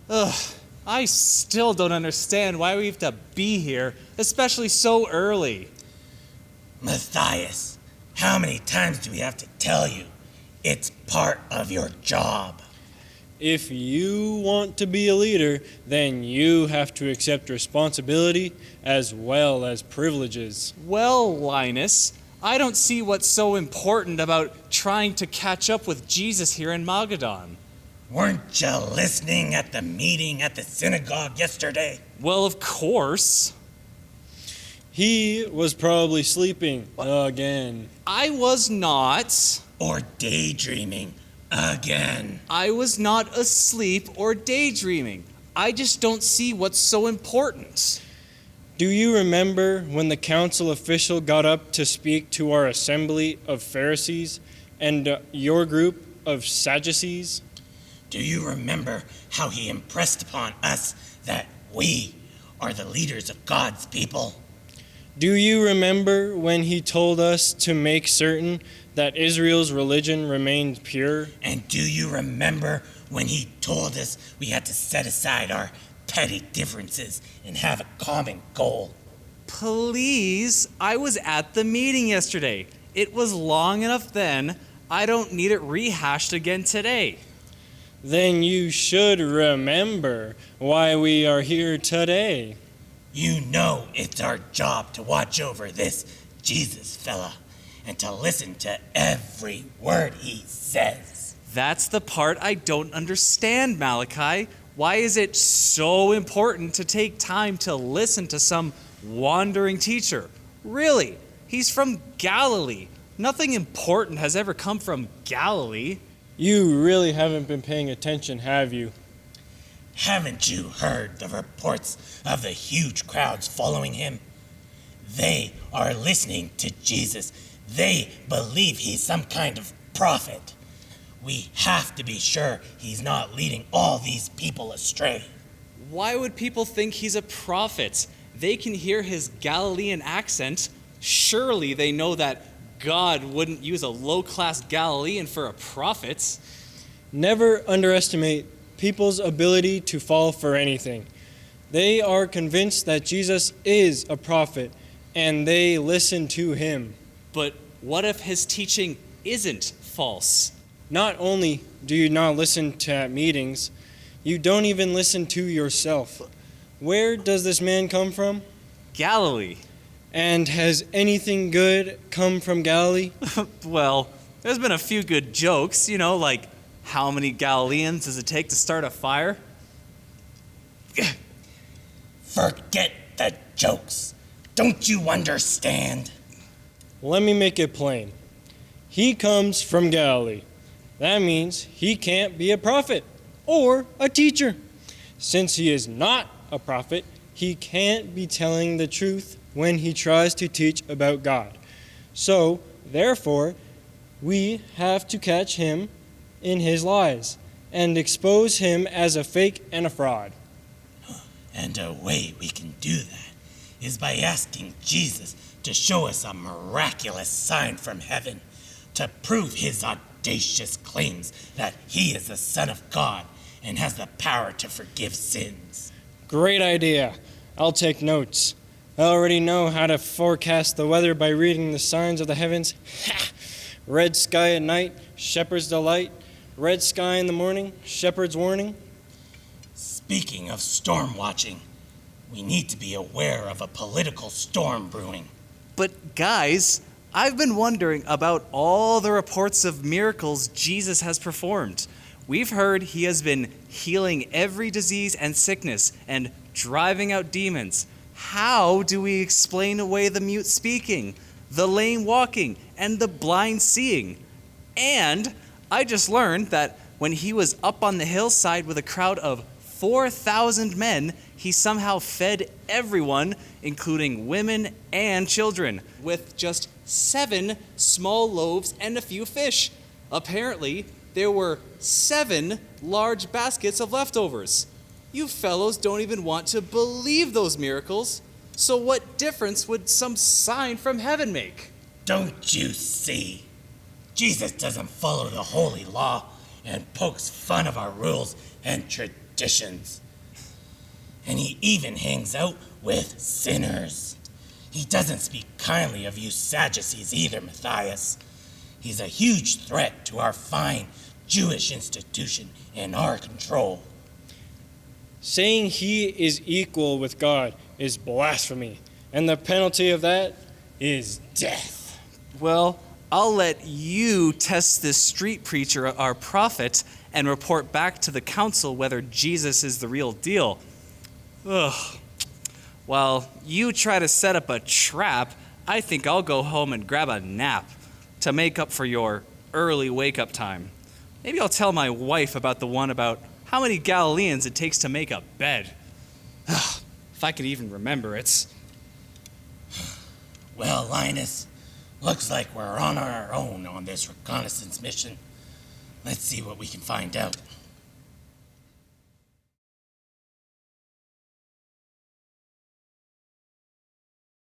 Ugh, I still don't understand why we have to be here, especially so early. Matthias, how many times do we have to tell you? It's part of your job. If you want to be a leader, then you have to accept responsibility as well as privileges. Well, Linus, I don't see what's so important about trying to catch up with Jesus here in Magadan. Weren't you listening at the meeting at the synagogue yesterday? Well, of course. He was probably sleeping again. I was not. Or daydreaming again. I was not asleep or daydreaming. I just don't see what's so important. Do you remember when the council official got up to speak to our assembly of Pharisees and your group of Sadducees? Do you remember how he impressed upon us that we are the leaders of God's people? Do you remember when he told us to make certain that Israel's religion remained pure? And do you remember when he told us we had to set aside our petty differences and have a common goal? Please, I was at the meeting yesterday. It was long enough then. I don't need it rehashed again today. Then you should remember why we are here today. You know it's our job to watch over this Jesus fella and to listen to every word he says. That's the part I don't understand, Malachi. Why is it so important to take time to listen to some wandering teacher? Really, he's from Galilee. Nothing important has ever come from Galilee. You really haven't been paying attention, have you? Haven't you heard the reports of the huge crowds following him? They are listening to Jesus. They believe he's some kind of prophet. We have to be sure he's not leading all these people astray. Why would people think he's a prophet? They can hear his Galilean accent. Surely they know that God wouldn't use a low-class Galilean for a prophet. Never underestimate people's ability to fall for anything. They are convinced that Jesus is a prophet, and they listen to him. But what if his teaching isn't false? Not only do you not listen to at meetings, you don't even listen to yourself. Where does this man come from? Galilee. And has anything good come from Galilee? Well, there's been a few good jokes, like how many Galileans does it take to start a fire? Forget the jokes. Don't you understand? Let me make it plain. He comes from Galilee. That means he can't be a prophet or a teacher. Since he is not a prophet, he can't be telling the truth when he tries to teach about God. So, therefore, we have to catch him in his lies and expose him as a fake and a fraud. And a way we can do that is by asking Jesus to show us a miraculous sign from heaven to prove his audacious claims that he is the Son of God and has the power to forgive sins. Great idea. I'll take notes. I already know how to forecast the weather by reading the signs of the heavens. Red sky at night, shepherd's delight. Red sky in the morning, shepherd's warning. Speaking of storm watching, we need to be aware of a political storm brewing. But guys, I've been wondering about all the reports of miracles Jesus has performed. We've heard he has been healing every disease and sickness and driving out demons. How do we explain away the mute speaking, the lame walking, and the blind seeing? And I just learned that when he was up on the hillside with a crowd of 4,000 men, he somehow fed everyone, including women and children, with just 7 small loaves and a few fish. Apparently, there were 7 large baskets of leftovers. You fellows don't even want to believe those miracles. So what difference would some sign from heaven make? Don't you see? Jesus doesn't follow the holy law and pokes fun of our rules and traditions. traditions. And he even hangs out with sinners. He doesn't speak kindly of you Sadducees either, Matthias. He's a huge threat to our fine Jewish institution and our control. Saying he is equal with God is blasphemy, and the penalty of that is death. Well, I'll let you test this street preacher, our prophet, and report back to the council whether Jesus is the real deal. Ugh. While you try to set up a trap, I think I'll go home and grab a nap to make up for your early wake-up time. Maybe I'll tell my wife about the one about how many Galileans it takes to make a bed. If I could even remember it. Well, Linus, looks like we're on our own on this reconnaissance mission. Let's see what we can find out.